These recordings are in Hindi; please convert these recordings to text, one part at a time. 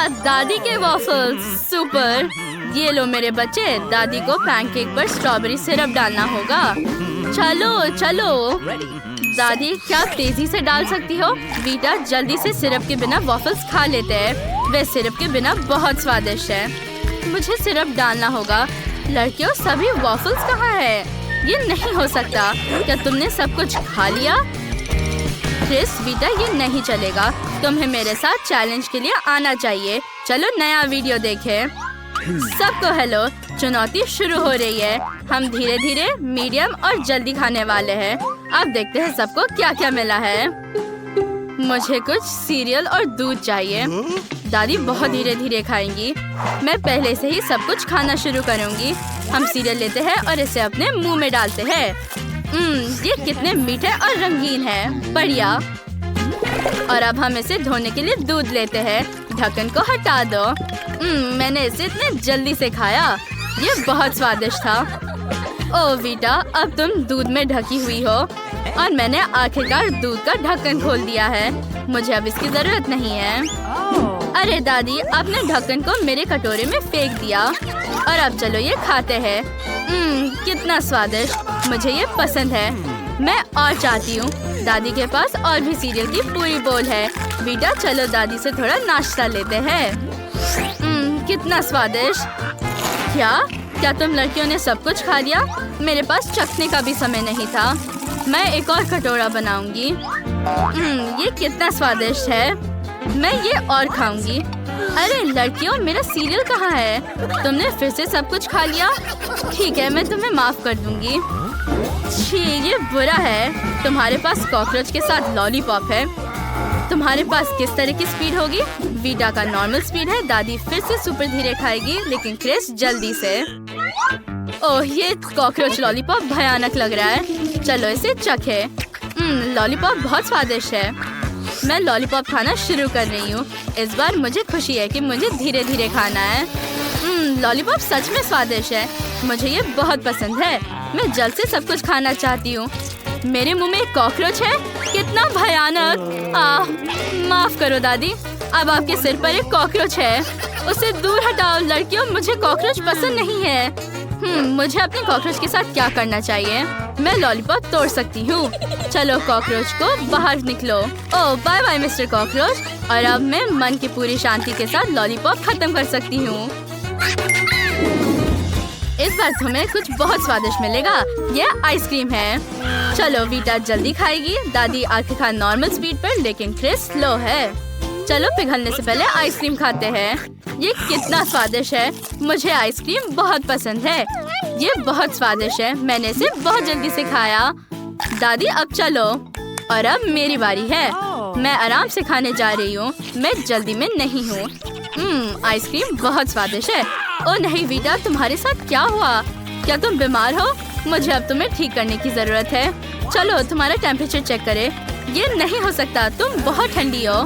दादी के वॉफल्स सुपर। ये लो मेरे बच्चे, दादी को पैनकेक पर स्ट्रॉबेरी सिरप डालना होगा। चलो चलो दादी, क्या आप तेजी से डाल सकती हो? वीटा जल्दी से सिरप के बिना वॉफल्स खा लेते हैं। वे सिरप के बिना बहुत स्वादिष्ट है। मुझे सिरप डालना होगा। लड़कियों, सभी वॉफल्स कहाँ है? ये नहीं हो सकता। क्या तुमने सब कुछ खा लिया? क्रिस, वीटा ये नहीं चलेगा। तुम्हें मेरे साथ चैलेंज के लिए आना चाहिए। चलो नया वीडियो देखें। सबको हेलो, चुनौती शुरू हो रही है। हम धीरे धीरे, मीडियम और जल्दी खाने वाले हैं। अब देखते हैं सबको क्या क्या मिला है। मुझे कुछ सीरियल और दूध चाहिए। दादी बहुत धीरे धीरे खाएंगी। मैं पहले से ही सब कुछ खाना शुरू करूंगी। हम सीरियल लेते हैं और इसे अपने मुंह में डालते हैं। ये कितने मीठे और रंगीन है। बढ़िया। और अब हम इसे धोने के लिए दूध लेते हैं। ढक्कन को हटा दो। मैंने इसे इतने जल्दी से खाया। ये बहुत स्वादिष्ट था। ओह वीटा, अब तुम दूध में ढकी हुई हो और मैंने आखिरकार दूध का ढक्कन खोल दिया है। मुझे अब इसकी जरूरत नहीं है। अरे दादी, आपने ढक्कन को मेरे कटोरे में फेंक दिया। और अब चलो ये खाते हैं। कितना स्वादिष्ट, मुझे ये पसंद है। मैं और चाहती हूँ। दादी के पास और भी सीरियल की पूरी बोल है। वीटा, चलो दादी से थोड़ा नाश्ता लेते हैं। कितना स्वादिष्ट। क्या तुम लड़कियों ने सब कुछ खा लिया? मेरे पास चखने का भी समय नहीं था। मैं एक और कटोरा बनाऊंगी। ये कितना स्वादिष्ट है। मैं ये और खाऊंगी। अरे लड़कियों, मेरा सीरियल कहाँ है? तुमने फिर से सब कुछ खा लिया। ठीक है, मैं तुम्हें माफ कर दूंगी। छी, ये बुरा है। तुम्हारे पास कॉकरोच के साथ लॉलीपॉप है। तुम्हारे पास किस तरह की स्पीड होगी? वीटा का नॉर्मल स्पीड है। दादी फिर से सुपर धीरे खाएगी, लेकिन क्रिस जल्दी से। ओह, ये कॉकरोच लॉलीपॉप भयानक लग रहा है। चलो इसे चखे। लॉलीपॉप बहुत स्वादिष्ट है। मैं लॉलीपॉप खाना शुरू कर रही हूँ। इस बार मुझे खुशी है कि मुझे धीरे धीरे खाना है। लॉलीपॉप सच में स्वादिष्ट है। मुझे ये बहुत पसंद है। मैं जल्द से सब कुछ खाना चाहती हूँ। मेरे मुंह में एक कॉकरोच है। कितना भयानक। माफ करो दादी, अब आपके सिर पर एक कॉकरोच है। उसे दूर हटाओ लड़कियों, मुझे कॉकरोच पसंद नहीं है। मुझे अपने कॉकरोच के साथ क्या करना चाहिए? मैं लॉलीपॉप तोड़ सकती हूँ। चलो कॉकरोच को बाहर निकलो। ओह बाय बाय मिस्टर कॉकरोच। और अब मैं मन की पूरी शांति के साथ लॉलीपॉप खत्म कर सकती हूँ। इस बार तुम्हें कुछ बहुत स्वादिष्ट मिलेगा। यह आइसक्रीम है। चलो वीटा जल्दी खाएगी। दादी आखिरकार नॉर्मल स्पीड पर, लेकिन क्रिस स्लो है। चलो पिघलने से पहले आइसक्रीम खाते हैं। ये कितना स्वादिष्ट है। मुझे आइसक्रीम बहुत पसंद है। ये बहुत स्वादिष्ट है। मैंने इसे बहुत जल्दी से खाया। दादी अब चलो। और अब मेरी बारी है। मैं आराम से खाने जा रही हूँ। मैं जल्दी में नहीं हूँ। आइसक्रीम बहुत स्वादिष्ट है। ओह नहीं वीटा, तुम्हारे साथ क्या हुआ? क्या तुम बीमार हो? मुझे अब तुम्हें ठीक करने की जरूरत है। चलो तुम्हारा टेम्परेचर चेक करें। ये नहीं हो सकता, तुम बहुत ठंडी हो।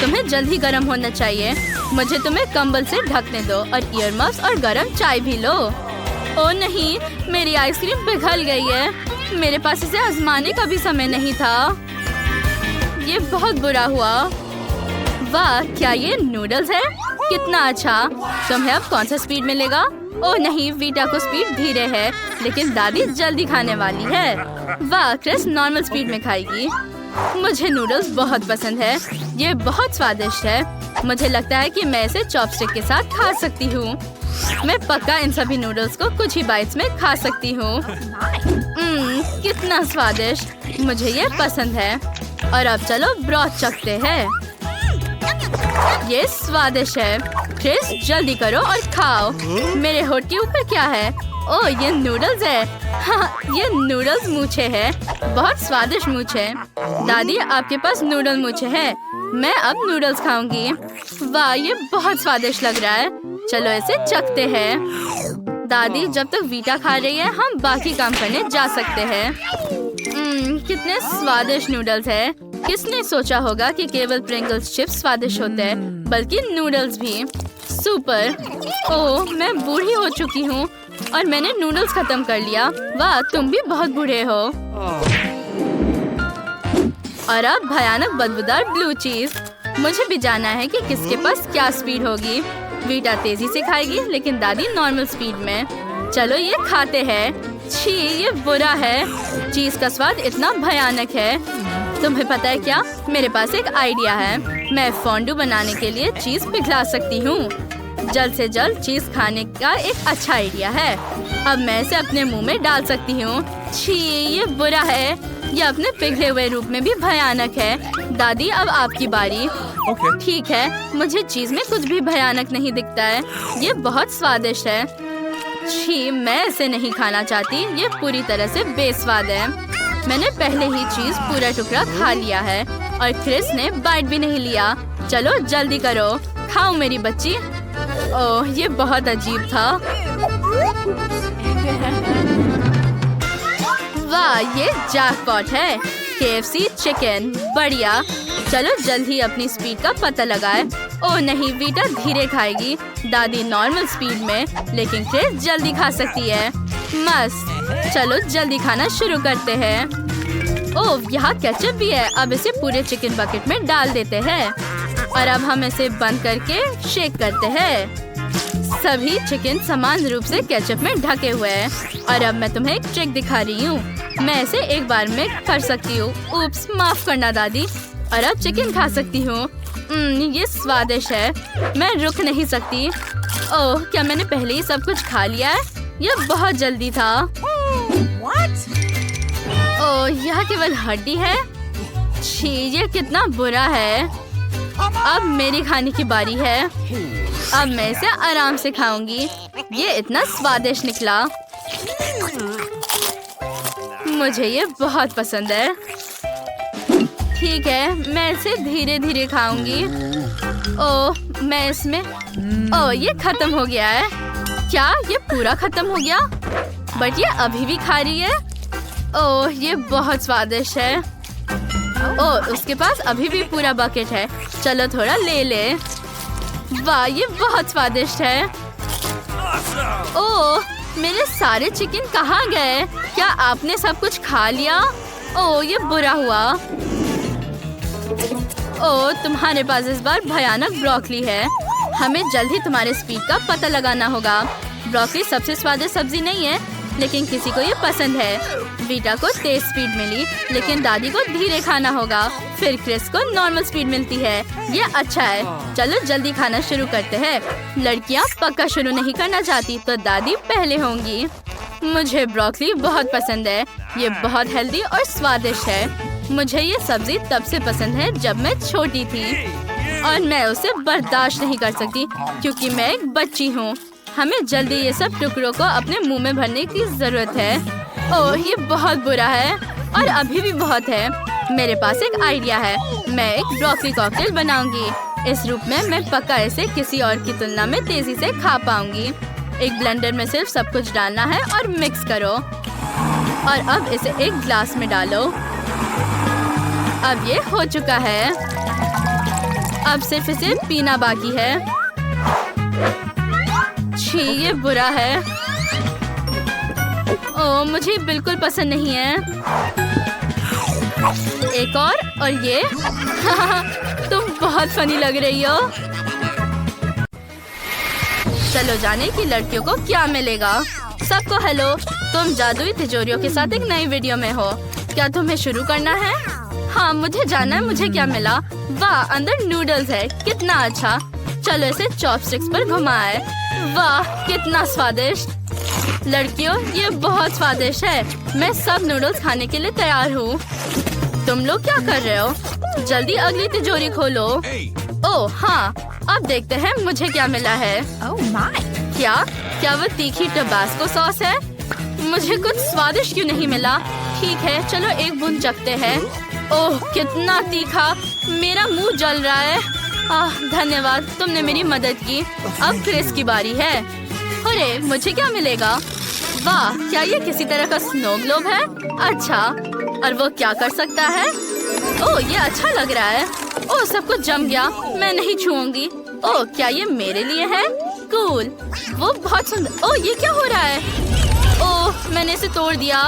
तुम्हें जल्दी गर्म होना चाहिए। मुझे तुम्हें कंबल से ढकने दो और ईयर मफ्स और गर्म चाय भी लो। ओह नहीं, मेरी आइसक्रीम पिघल गई है। मेरे पास इसे आजमाने का भी समय नहीं था। ये बहुत बुरा हुआ। वाह, क्या ये नूडल्स है? कितना अच्छा। तुम्हें अब कौन सा स्पीड मिलेगा? ओह नहीं, वीटा को स्पीड धीरे है, लेकिन दादी जल्दी खाने वाली है। वाह, क्रिस नॉर्मल स्पीड में खाएगी। मुझे नूडल्स बहुत पसंद है। ये बहुत स्वादिष्ट है। मुझे लगता है कि मैं इसे चॉपस्टिक के साथ खा सकती हूँ। मैं पक्का इन सभी नूडल्स को कुछ ही बाइट्स में खा सकती हूँ। कितना स्वादिष्ट। मुझे ये पसंद है। और अब चलो ब्रॉथ चखते हैं। ये स्वादिष्ट है। क्रिस जल्दी करो और खाओ। मेरे होठ के ऊपर क्या है? ओह ये नूडल्स है। हाँ, ये नूडल्स मूछे है। बहुत स्वादिष्ट मूछे। दादी आपके पास नूडल मूछे है। मैं अब नूडल्स खाऊंगी। वाह, ये बहुत स्वादिष्ट लग रहा है। चलो इसे चखते हैं। दादी जब तक वीटा खा रही है, हम बाकी काम करने जा सकते हैं। कितने स्वादिष्ट नूडल्स है। किसने सोचा होगा कि केवल प्रिंगल्स चिप्स स्वादिष्ट होते हैं, बल्कि नूडल्स भी। सुपर। ओह मैं बूढ़ी हो चुकी हूँ और मैंने नूडल्स खत्म कर लिया। वाह, तुम भी बहुत बूढ़े हो। और अब भयानक बदबूदार ब्लू चीज। मुझे भी जानना है कि किसके पास क्या स्पीड होगी। वीटा तेजी से खाएगी लेकिन दादी नॉर्मल स्पीड में। चलो ये खाते हैं। छी, ये बुरा है। चीज का स्वाद इतना भयानक है। तुम्हें पता है क्या, मेरे पास एक आइडिया है। मैं फोंडू बनाने के लिए चीज पिघला सकती हूँ। जल्द से जल्द चीज खाने का एक अच्छा आइडिया है। अब मैं इसे अपने मुंह में डाल सकती हूँ। छी, ये बुरा है। ये अपने पिघले हुए रूप में भी भयानक है। दादी अब आपकी बारी। ठीक है, मुझे चीज में कुछ भी भयानक नहीं दिखता है। ये बहुत स्वादिष्ट है। छी, मैं इसे नहीं खाना चाहती। ये पूरी तरह से बेस्वाद है। मैंने पहले ही चीज पूरा टुकड़ा खा लिया है और क्रिस ने बाइट भी नहीं लिया। चलो जल्दी करो, खाओ मेरी बच्ची। ओह, ये बहुत अजीब था। वाह, ये जैकपॉट है। KFC चिकन, बढ़िया। चलो जल्द ही अपनी स्पीड का पता लगाए। ओह नहीं, वीटा धीरे खाएगी, दादी नॉर्मल स्पीड में, लेकिन क्रिस जल्दी खा सकती है। मस्त। चलो जल्दी खाना शुरू करते हैं। ओह, यहाँ केचप भी है। अब इसे पूरे चिकन बकेट में डाल देते हैं और अब हम इसे बंद करके शेक करते हैं। सभी चिकन समान रूप से केचप में ढके हुए हैं। और अब मैं तुम्हें एक ट्रिक दिखा रही हूँ। मैं इसे एक बार में कर सकती हूँ। उप्स, माफ करना दादी। और अब चिकन खा सकती हूँ। ये स्वादिष्ट है। मैं रुक नहीं सकती। ओह, क्या मैंने पहले ही सब कुछ खा लिया है? यह बहुत जल्दी था। ओह, यह केवल हड्डी है। छी, ये कितना बुरा है। अब मेरी खाने की बारी है। अब मैं इसे आराम से खाऊंगी। ये इतना स्वादिष्ट निकला। मुझे ये बहुत पसंद है। ठीक है, मैं इसे धीरे धीरे खाऊंगी। ओह, मैं इसमें ओह, ये खत्म हो गया है। क्या ये पूरा खत्म हो गया? बट ये अभी भी खा रही है। ओह, ये बहुत स्वादिष्ट है। ओह, उसके पास अभी भी पूरा बकेट है। चलो थोड़ा ले ले। वाह, ये बहुत स्वादिष्ट है। ओह, मेरे सारे चिकन कहाँ गए? क्या आपने सब कुछ खा लिया? ओह, ये बुरा हुआ। ओह, तुम्हारे पास इस बार भयानक ब्रोकली है। हमें जल्द ही तुम्हारे स्पीड का पता लगाना होगा। ब्रोकली सबसे स्वादिष्ट सब्जी नहीं है, लेकिन किसी को ये पसंद है। वीटा को तेज स्पीड मिली, लेकिन दादी को धीरे खाना होगा। फिर क्रिस को नॉर्मल स्पीड मिलती है। ये अच्छा है। चलो जल्दी खाना शुरू करते हैं। लड़कियाँ पक्का शुरू नहीं करना चाहती, तो दादी पहले होंगी। मुझे ब्रोकली बहुत पसंद है। ये बहुत हेल्दी और स्वादिष्ट है। मुझे ये सब्जी तब से पसंद है जब मैं छोटी थी और मैं उसे बर्दाश्त नहीं कर सकती क्योंकि मैं एक बच्ची हूँ। हमें जल्दी ये सब टुकड़ों को अपने मुंह में भरने की जरूरत है। ओह, ये बहुत बुरा है और अभी भी बहुत है। मेरे पास एक आइडिया है। मैं एक ब्रोकली कॉकटेल बनाऊंगी। इस रूप में मैं पक्का इसे किसी और की तुलना में तेजी से खा पाऊंगी। एक ब्लेंडर में सिर्फ सब कुछ डालना है और मिक्स करो। और अब इसे एक ग्लास में डालो। अब ये हो चुका है। अब सिर्फ इसे पीना बाकी है। छी, ये बुरा है। ओह, मुझे बिल्कुल पसंद नहीं है। एक और ये तुम बहुत फनी लग रही हो। चलो जाने की लड़कियों को क्या मिलेगा। सबको हेलो, तुम जादुई तिजोरियों के साथ एक नई वीडियो में हो। क्या तुम्हें शुरू करना है? हाँ, मुझे जानना है मुझे क्या मिला। वाह, अंदर नूडल्स है। कितना अच्छा। चलो इसे चॉपस्टिक्स पर घुमाए। वाह, कितना स्वादिष्ट। लड़कियों, ये बहुत स्वादिष्ट है। मैं सब नूडल्स खाने के लिए तैयार हूँ। तुम लोग क्या कर रहे हो? जल्दी अगली तिजोरी खोलो। ओह हाँ, अब देखते हैं मुझे क्या मिला है। क्या वो तीखी टबास्को सॉस है? मुझे कुछ स्वादिष्ट क्यों नहीं मिला? ठीक है, चलो एक बूंद चखते हैं। ओह, कितना तीखा। मेरा मुंह जल रहा है। धन्यवाद, तुमने मेरी मदद की। अब क्रिस की बारी है। अरे, मुझे क्या मिलेगा? वाह, क्या ये किसी तरह का स्नो ग्लोब है? अच्छा, और वो क्या कर सकता है? ओह, ये अच्छा लग रहा है। ओह, सब कुछ जम गया। मैं नहीं छूऊंगी। ओह, क्या ये मेरे लिए है? कूल। वो बहुत सुंदर। ओह, ये क्या हो रहा है? ओह, मैंने इसे तोड़ दिया।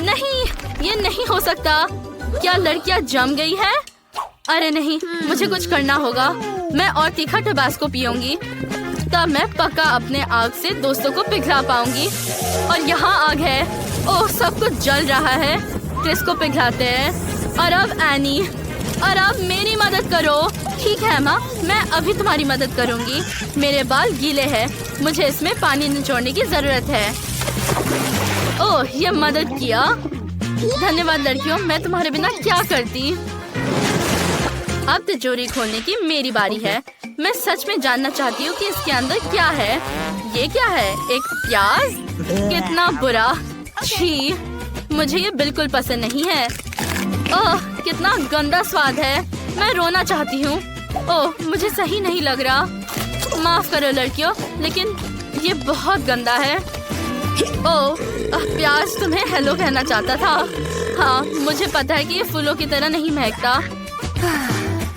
नहीं, ये नहीं हो सकता। क्या लड़कियां जम गई है? अरे नहीं, मुझे कुछ करना होगा। मैं और तीखा टबास्को पीऊंगी, तब मैं पक्का अपने आग से दोस्तों को पिघला पाऊंगी। और यहाँ आग है। ओह, सब कुछ जल रहा है। क्रिस को पिघलाते हैं। और अब एनी, और अब मेरी मदद करो। ठीक है एमा, मैं अभी तुम्हारी मदद करूंगी। मेरे बाल गीले हैं, मुझे इसमें पानी निचोड़ने की जरूरत है। ओह, ये मदद किया। धन्यवाद लड़कियों, मैं तुम्हारे बिना क्या करती। अब तिजोरी खोलने की मेरी बारी है। मैं सच में जानना चाहती हूँ कि इसके अंदर क्या है। ये क्या है? एक प्याज? कितना बुरा। छी, मुझे ये बिल्कुल पसंद नहीं है। ओह, कितना गंदा स्वाद है। मैं रोना चाहती हूँ। ओह, मुझे सही नहीं लग रहा। माफ करो लड़कियों, लेकिन ये बहुत गंदा है। ओह, प्याज तुम्हें हेलो कहना चाहता था। हाँ, मुझे पता है कि ये फूलों की तरह नहीं महकता,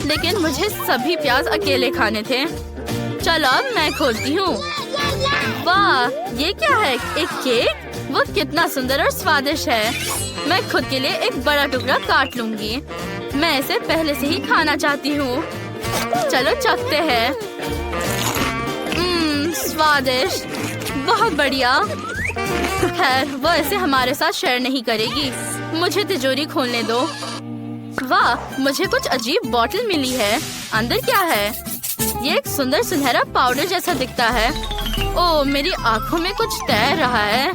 लेकिन मुझे सभी प्याज अकेले खाने थे। चलो अब मैं खोलती हूँ। वाह, ये क्या है? एक केक? वो कितना सुंदर और स्वादिष्ट है। मैं खुद के लिए एक बड़ा टुकड़ा काट लूंगी। मैं इसे पहले से ही खाना चाहती हूँ। चलो चखते हैं। स्वादिष्ट, बहुत बढ़िया। खैर, वो इसे हमारे साथ शेयर नहीं करेगी। मुझे तिजोरी खोलने दो। वाह, मुझे कुछ अजीब बॉटल मिली है। अंदर क्या है? ये एक सुंदर सुनहरा पाउडर जैसा दिखता है। ओह, मेरी आंखों में कुछ तैर रहा है।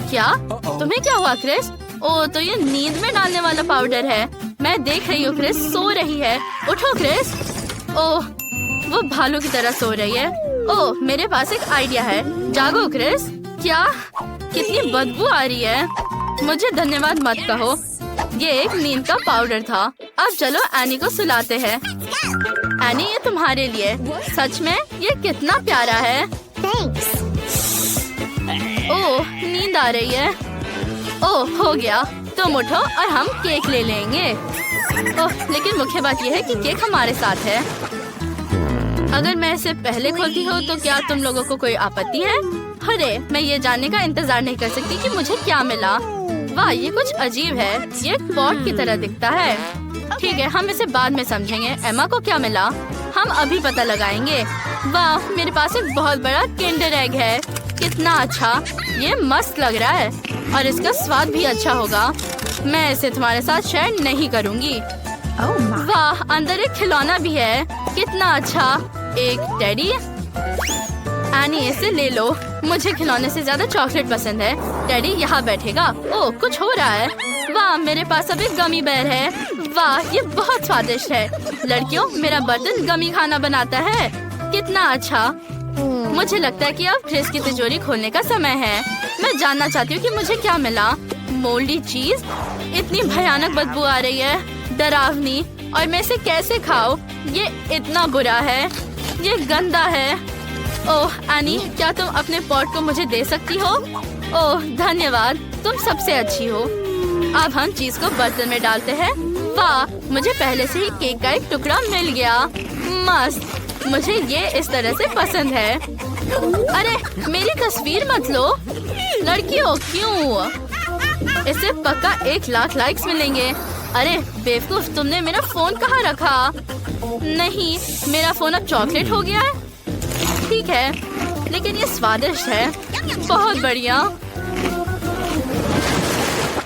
क्या? तुम्हें क्या हुआ क्रिस? ओह, तो ये नींद में डालने वाला पाउडर है। मैं देख रही हूँ क्रिस सो रही है। उठो क्रिस। ओह, वो भालू की तरह सो रही है। ओह, मेरे पास एक आइडिया है। जागो क्रिस। क्या? कितनी बदबू आ रही है। मुझे धन्यवाद मत कहो, ये एक नींद का पाउडर था। अब चलो एनी को सुलाते हैं। एनी, ये तुम्हारे लिए। सच में ये कितना प्यारा है। ओह, नींद आ रही है। ओह, हो गया। तुम उठो और हम केक ले लेंगे। ओह, लेकिन मुख्य बात यह है कि केक हमारे साथ है। अगर मैं इसे पहले खोलती हूँ तो क्या तुम लोगों को कोई आपत्ति है? अरे, मैं ये जानने का इंतजार नहीं कर सकती कि मुझे क्या मिला। वाह, ये कुछ अजीब है। ये एक पॉट की तरह दिखता है। ठीक है, हम इसे बाद में समझेंगे। एमा को क्या मिला, हम अभी पता लगाएंगे। वाह, मेरे पास एक बहुत बड़ा किंडर एग है। कितना अच्छा, ये मस्त लग रहा है और इसका स्वाद भी अच्छा होगा। मैं इसे तुम्हारे साथ शेयर नहीं करूँगी। वाह, अंदर एक खिलौना भी है। कितना अच्छा, एक टेडी। एनी, इसे ले लो। मुझे खिलौने से ज्यादा चॉकलेट पसंद है। टेडी यहाँ बैठेगा। ओह, कुछ हो रहा है। वाह, मेरे पास अब एक गमी बेर है। वाह, ये बहुत स्वादिष्ट है। लड़कियों, मेरा बर्तन गमी खाना बनाता है। कितना अच्छा। मुझे लगता है कि अब क्रिस की तिजोरी खोलने का समय है। मैं जानना चाहती हूँ कि मुझे क्या मिला। मोल्डी चीज? इतनी भयानक बदबू आ रही है, डरावनी। और मैं इसे कैसे खाऊं? ये इतना बुरा है, ये गंदा है। ओह एनी, क्या तुम अपने पॉट को मुझे दे सकती हो? ओह धन्यवाद, तुम सबसे अच्छी हो। अब हम चीज को बर्तन में डालते हैं। वाह, मुझे पहले से ही केक का एक टुकड़ा मिल गया। मस्त, मुझे ये इस तरह से पसंद है। अरे मेरी तस्वीर मत लो। लड़कियों क्यों? इसे पक्का 1 लाख लाइक्स मिलेंगे। अरे बेवकूफ, तुमने मेरा फोन कहाँ रखा? नहीं, मेरा फोन अब चॉकलेट हो गया है। ठीक है, लेकिन ये स्वादिष्ट है। बहुत बढ़िया।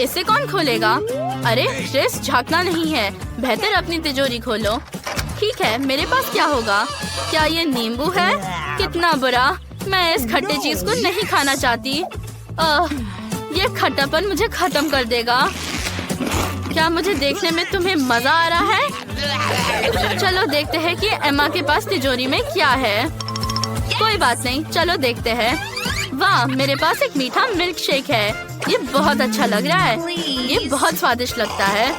इसे कौन खोलेगा? अरे क्रिस, झांकना नहीं है, बेहतर अपनी तिजोरी खोलो। ठीक है, मेरे पास क्या होगा? क्या ये नींबू है? कितना बुरा, मैं इस खट्टे चीज को नहीं खाना चाहती। ये खट्टापन मुझे खत्म कर देगा। क्या मुझे देखने में तुम्हें मजा आ रहा है? चलो देखते हैं कि एमा के पास तिजोरी में क्या है। कोई बात नहीं, चलो देखते हैं। वाह, मेरे पास एक मीठा मिल्क शेक है। ये बहुत अच्छा लग रहा है। ये बहुत स्वादिष्ट लगता है।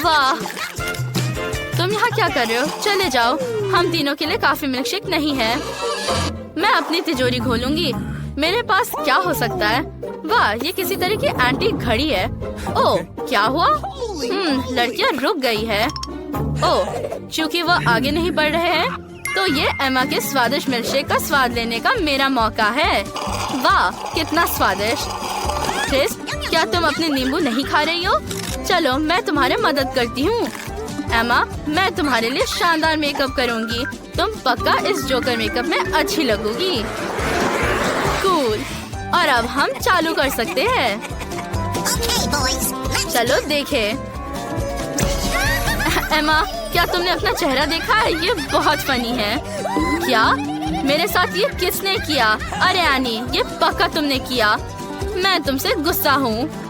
वाह, तुम यहाँ क्या कर रहे हो? चले जाओ, हम तीनों के लिए काफी मिल्क शेक नहीं है। मैं अपनी तिजोरी खोलूंगी। मेरे पास क्या हो सकता है? वाह, ये किसी तरह की एंटीक घड़ी है। ओह, क्या हुआ? लड़कियाँ रुक गई है। ओह, क्योंकि वो आगे नहीं बढ़ रहे हैं, तो ये एमा के स्वादिष्ट मिल्कशेक का स्वाद लेने का मेरा मौका है। वाह, कितना स्वादिष्ट। क्रिस, क्या तुम अपने नींबू नहीं खा रही हो? चलो मैं तुम्हारी मदद करती हूँ। एमा, मैं तुम्हारे लिए शानदार मेकअप करूंगी। तुम पक्का इस जोकर मेकअप में अच्छी लगोगी। कूल। और अब हम चालू कर सकते हैं। चलो देखे। एमा, क्या तुमने अपना चेहरा देखा है? ये बहुत फनी है। क्या? मेरे साथ ये किसने किया? अरे एनी, ये पक्का तुमने किया। मैं तुमसे गुस्सा हूँ।